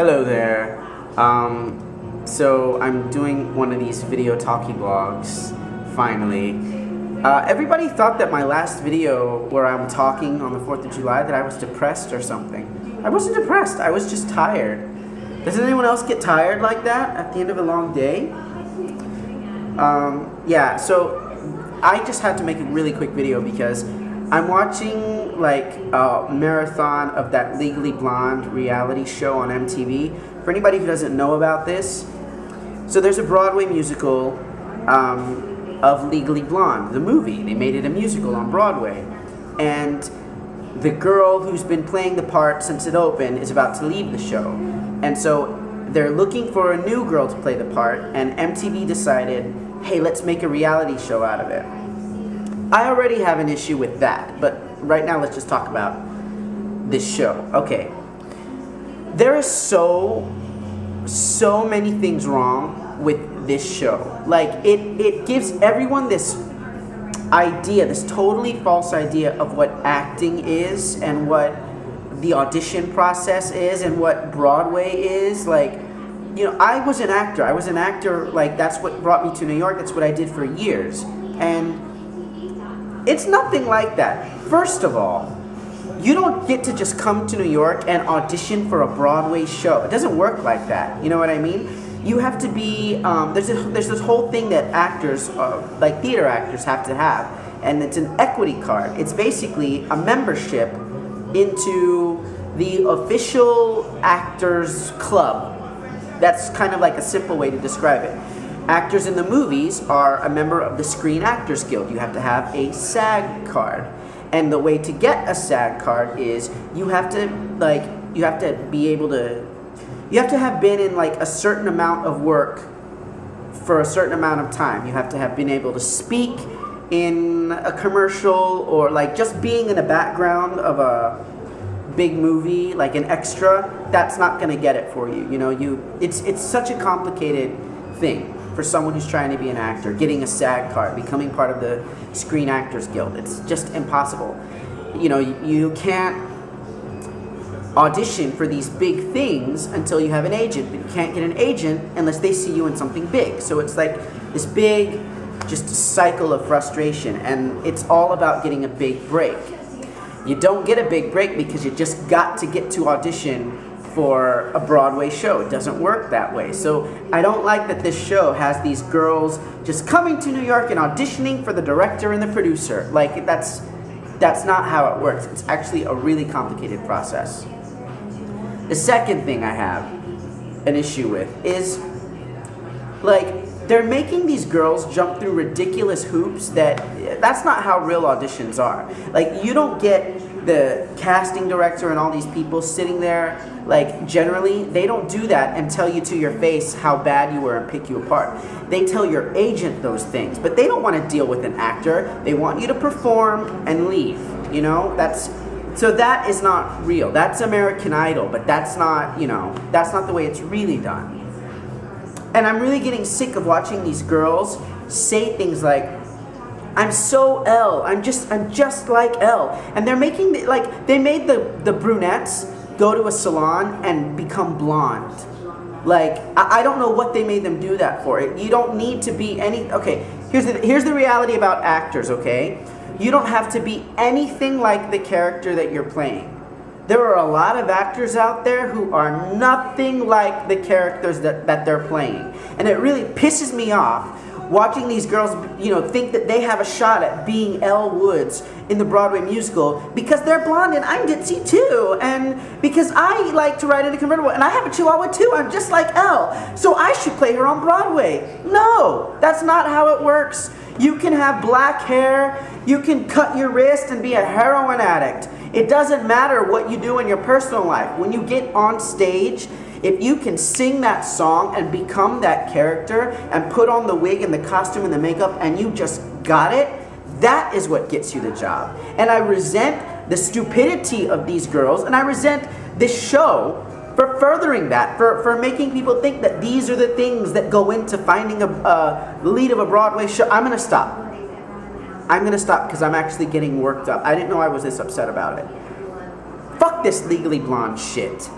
Hello there. So I'm doing one of these video talkie vlogs, finally. Everybody thought that my last video where I'm talking on the 4th of July that I was depressed or something. I wasn't depressed, I was just tired. Does anyone else get tired like that at the end of a long day? Yeah, so I just had to make a really quick video because I'm watching like a marathon of that Legally Blonde reality show on MTV. For anybody who doesn't know about this, so there's a Broadway musical of Legally Blonde, the movie. They made it a musical on Broadway. And the girl who's been playing the part since it opened is about to leave the show. And so they're looking for a new girl to play the part, and MTV decided, hey, let's make a reality show out of it. I already have an issue with that, but right now let's just talk about this show. Okay. There is so many things wrong with this show. Like, it gives everyone this idea, this totally false idea of what acting is and what the audition process is and what Broadway is. Like, you know, I was an actor, like, that's what brought me to New York, that's what I did for years. And it's nothing like that. First of all, you don't get to just come to New York and audition for a Broadway show. It doesn't work like that. You know what I mean? You have to be, there's this whole thing that actors, like theater actors, have to have, and it's an equity card. It's basically a membership into the official actors club. That's kind of like a simple way to describe it. Actors in the movies are a member of the Screen Actors Guild. You have to have a SAG card. And the way to get a SAG card is you have to be able to, you have to have been in like a certain amount of work for a certain amount of time. You have to have been able to speak in a commercial, or like just being in the background of a big movie, like an extra. That's not going to get it for you. You know, it's such a complicated thing for someone who's trying to be an actor, getting a SAG card, becoming part of the Screen Actors Guild. It's just impossible. You know, you can't audition for these big things until you have an agent, but you can't get an agent unless they see you in something big. So it's like this big, just cycle of frustration, and it's all about getting a big break. You don't get a big break because you just got to get to audition for a Broadway show. It doesn't work that way. So I don't like that this show has these girls just coming to New York and auditioning for the director and the producer. Like, that's not how it works. It's actually a really complicated process. The second thing I have an issue with is, like, they're making these girls jump through ridiculous hoops that's not how real auditions are. Like, you don't get the casting director and all these people sitting there, like, generally, they don't do that and tell you to your face how bad you were and pick you apart. They tell your agent those things, but they don't want to deal with an actor. They want you to perform and leave, you know? So that is not real. That's American Idol, but that's not, you know, that's not the way it's really done. And I'm really getting sick of watching these girls say things like, I'm so Elle, I'm just like Elle. And they're making, they made the brunettes go to a salon and become blonde. Like, I don't know what they made them do that for. You don't need to be okay, here's the reality about actors, okay? You don't have to be anything like the character that you're playing. There are a lot of actors out there who are nothing like the characters that they're playing. And it really pisses me off watching these girls, you know, think that they have a shot at being Elle Woods in the Broadway musical because they're blonde and I'm ditzy too, and because I like to ride in a convertible and I have a chihuahua too, I'm just like Elle, so I should play her on Broadway. No, that's not how it works. You can have black hair, you can cut your wrist and be a heroin addict. It doesn't matter what you do in your personal life. When you get on stage, if you can sing that song and become that character and put on the wig and the costume and the makeup and you just got it, that is what gets you the job. And I resent the stupidity of these girls, and I resent this show for furthering that, for making people think that these are the things that go into finding the lead of a Broadway show. I'm going to stop. I'm going to stop because I'm actually getting worked up. I didn't know I was this upset about it. Fuck this Legally Blonde shit.